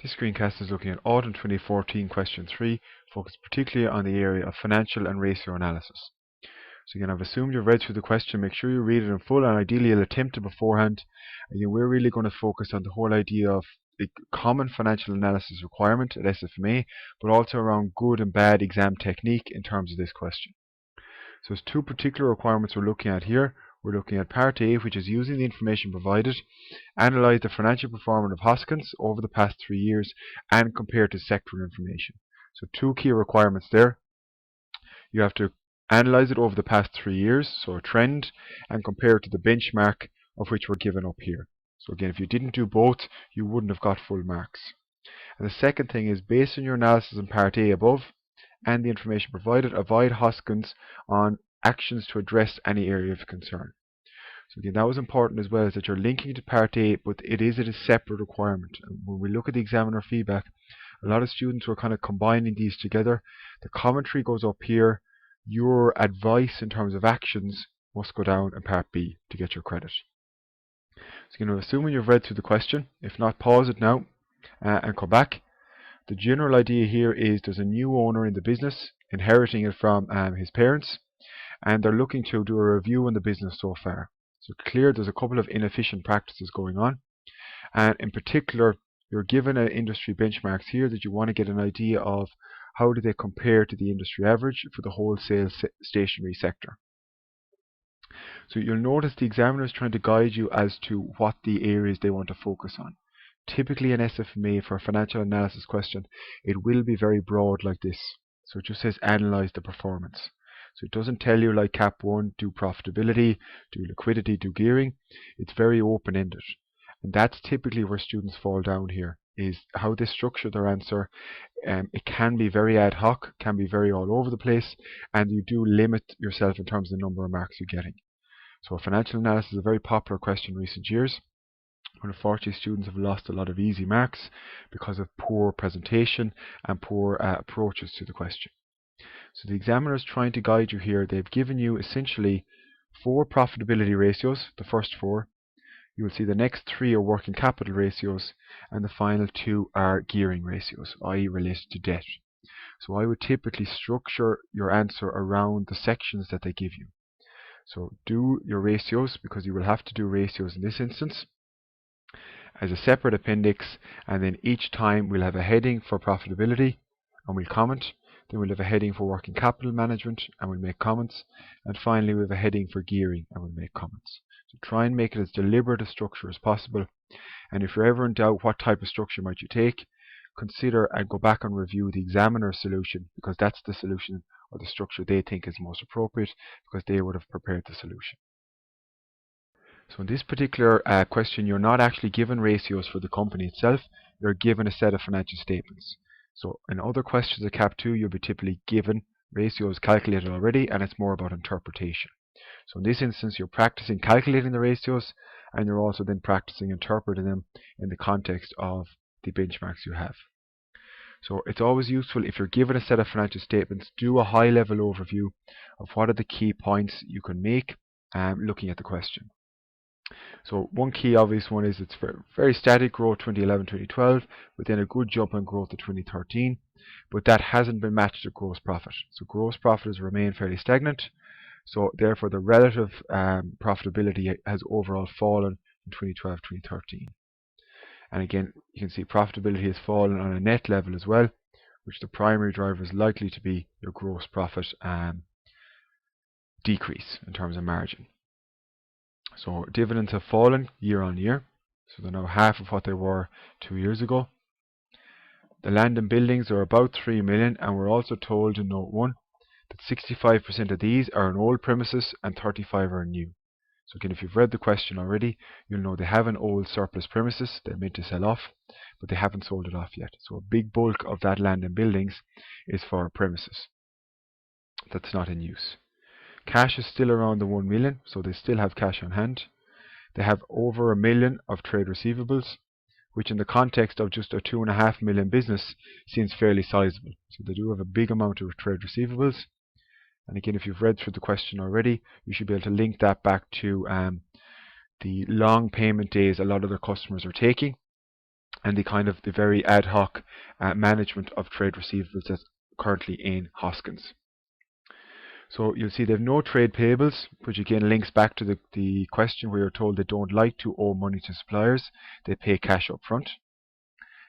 This screencast is looking at Autumn 2014 Question 3, focused particularly on the area of financial and ratio analysis. So again, I've assumed you've read through the question. Make sure you read it in full, and ideally you'll attempt it beforehand. Again, we're really going to focus on the whole idea of the common financial analysis requirement at Sfma, but also around good and bad exam technique in terms of this question. So there's two particular requirements we're looking at here. We're looking at Part A, which is using the information provided, analyse the financial performance of Hoskins over the past 3 years and compare to sectoral information. So two key requirements there. You have to analyse it over the past 3 years, so a trend, and compare it to the benchmark of which we're given up here. So again, if you didn't do both, you wouldn't have got full marks. And the second thing is, based on your analysis in Part A above and the information provided, avoid Hoskins on actions to address any area of concern. So again, that was important as well, is that you're linking to Part A, but it is a separate requirement. And when we look at the examiner feedback, a lot of students were kind of combining these together. The commentary goes up here. Your advice in terms of actions must go down in Part B to get your credit. So you know, assuming you've read through the question, if not, pause it now and come back. The general idea here is there's a new owner in the business, inheriting it from his parents, and they're looking to do a review on the business so far. So clear there's a couple of inefficient practices going on, and in particular you're given industry benchmarks here that you want to get an idea of how do they compare to the industry average for the wholesale stationery sector. So you'll notice the examiner is trying to guide you as to what the areas they want to focus on. Typically in Sfma, for a financial analysis question, it will be very broad like this. So it just says analyse the performance. So it doesn't tell you like CAP1, do profitability, do liquidity, do gearing. It's very open-ended. And that's typically where students fall down here, is how they structure their answer. It can be very ad hoc, can be very all over the place, and you do limit yourself in terms of the number of marks you're getting. So financial analysis is a very popular question in recent years. And unfortunately, students have lost a lot of easy marks because of poor presentation and poor approaches to the question. So the examiner is trying to guide you here. They've given you essentially 4 profitability ratios, the first 4. You will see the next 3 are working capital ratios, and the final 2 are gearing ratios, i.e. related to debt. So I would typically structure your answer around the sections that they give you. So do your ratios, because you will have to do ratios in this instance, as a separate appendix, and then each time we'll have a heading for profitability and we'll comment. Then we'll have a heading for working capital management and we'll make comments, and finally we have a heading for gearing and we'll make comments. So try and make it as deliberate a structure as possible, and if you're ever in doubt what type of structure might you take, consider and go back and review the examiner's solution, because that's the solution or the structure they think is most appropriate, because they would have prepared the solution. So in this particular question, you're not actually given ratios for the company itself, you're given a set of financial statements. So in other questions of CAP2, you'll be typically given ratios calculated already, and it's more about interpretation. So in this instance, you're practicing calculating the ratios, and you're also then practicing interpreting them in the context of the benchmarks you have. So it's always useful, if you're given a set of financial statements, do a high-level overview of what are the key points you can make looking at the question. So one key obvious one is it's very static growth 2011-2012, but then a good jump in growth to 2013, but that hasn't been matched to gross profit. So gross profit has remained fairly stagnant, so therefore the relative profitability has overall fallen in 2012-2013. And again, you can see profitability has fallen on a net level as well, which the primary driver is likely to be your gross profit decrease in terms of margin. So dividends have fallen year on year, so they're now half of what they were 2 years ago. The land and buildings are about 3 million, and we're also told in note 1 that 65% of these are in old premises and 35 are new. So again, if you've read the question already, you'll know they have an old surplus premises they're meant to sell off, but they haven't sold it off yet. So a big bulk of that land and buildings is for premises that's not in use. Cash is still around the 1 million, so they still have cash on hand. They have over 1 million of trade receivables, which in the context of just a 2.5 million business seems fairly sizable. So they do have a big amount of trade receivables. And again, if you've read through the question already, you should be able to link that back to the long payment days a lot of their customers are taking. and the very ad hoc management of trade receivables that's currently in Hoskins. So you'll see they have no trade payables, which again links back to the question where you're told they don't like to owe money to suppliers. They pay cash up front.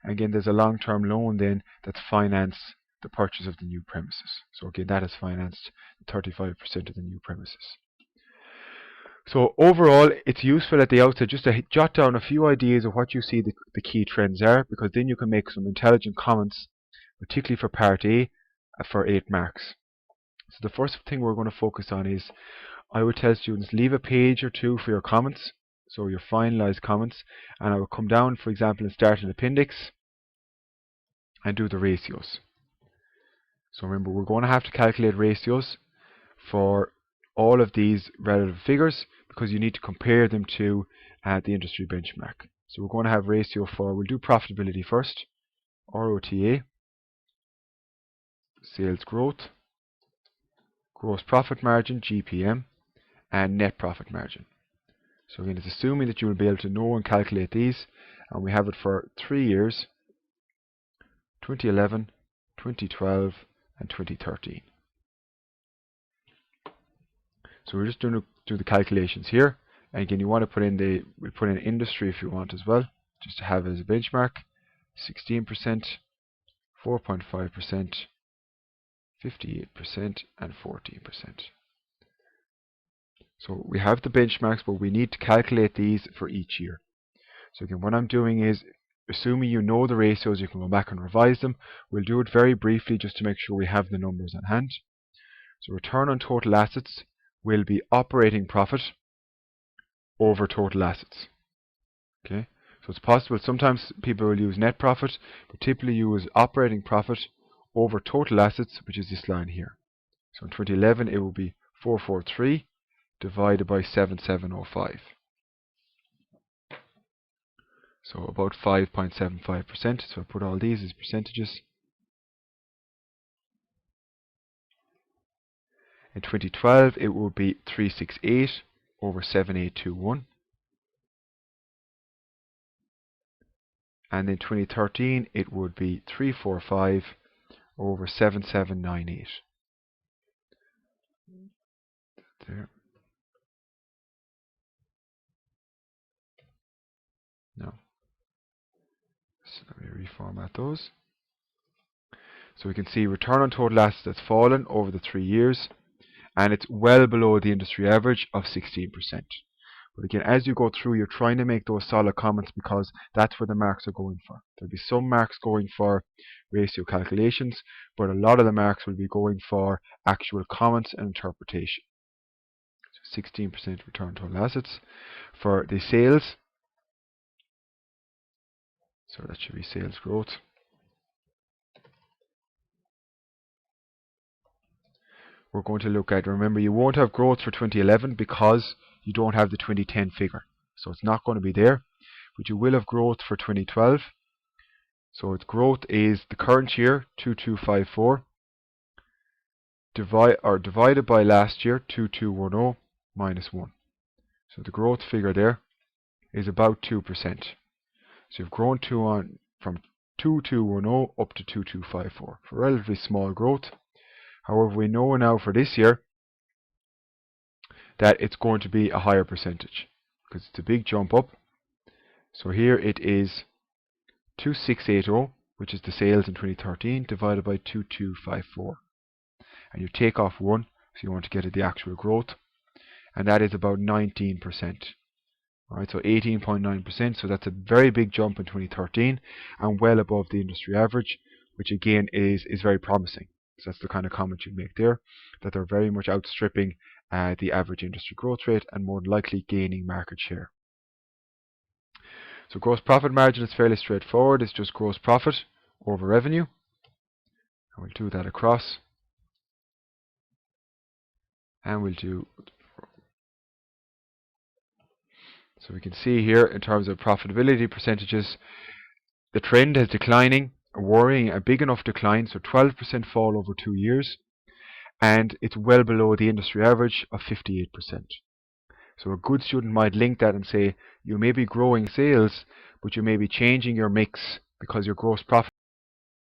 And again, there's a long-term loan then that's financed the purchase of the new premises. So again, that has financed 35% of the new premises. So overall, it's useful at the outset just to jot down a few ideas of what you see the key trends are, because then you can make some intelligent comments, particularly for part A, for 8 marks. So the first thing we're going to focus on is, I would tell students, leave a page or two for your comments, so your finalized comments, and I will come down, for example, and start an appendix and do the ratios. So remember, we're going to have to calculate ratios for all of these relative figures because you need to compare them to the industry benchmark. So we're going to have ratio for, we'll do profitability first, ROTA, sales growth, gross profit margin, GPM, and net profit margin. So again, it's assuming that you will be able to know and calculate these, and we have it for 3 years, 2011, 2012, and 2013. So we're just going to do the calculations here, and again, you want to put in we'll put in industry if you want as well, just to have it as a benchmark. 16%, 4.5%, 58%, and 14%. So we have the benchmarks, but we need to calculate these for each year. So again, what I'm doing is, assuming you know the ratios, you can go back and revise them. We'll do it very briefly just to make sure we have the numbers on hand. So return on total assets will be operating profit over total assets. Okay, so it's possible sometimes people will use net profit, but typically use operating profit over total assets, which is this line here. So in 2011 it will be 443 divided by 7705. So about 5.75%. So I put all these as percentages. In 2012 it will be 368 over 7821. And in 2013 it would be 345 over 7798. There. No. So let me reformat those. So we can see return on total assets has fallen over the 3 years, and it's well below the industry average of 16%. But again, as you go through, you're trying to make those solid comments because that's where the marks are going for. There'll be some marks going for ratio calculations, but a lot of the marks will be going for actual comments and interpretation. So 16% return on total assets. For the sales, so that should be sales growth. We're going to look at, remember, you won't have growth for 2011 because you don't have the 2010 figure. So it's not going to be there, but you will have growth for 2012. So its growth is the current year, 2254, divided by last year, 2210, minus 1. So the growth figure there is about 2%. So you've grown from 2210 up to 2254, for relatively small growth. However, we know now for this year that it's going to be a higher percentage because it's a big jump up. So here it is 2680, which is the sales in 2013, divided by 2254. And you take off 1, so you want to get at the actual growth, and that is about 19%. Alright, so 18.9%, so that's a very big jump in 2013 and well above the industry average, which again is very promising. So that's the kind of comment you make there, that they're very much outstripping the average industry growth rate and more likely gaining market share. So gross profit margin is fairly straightforward. It's just gross profit over revenue. And we'll do that across. And we'll do... So we can see here in terms of profitability percentages, the trend is declining, worrying a big enough decline, so 12% fall over 2 years, and it's well below the industry average of 58%. So a good student might link that and say, you may be growing sales, but you may be changing your mix because your gross profit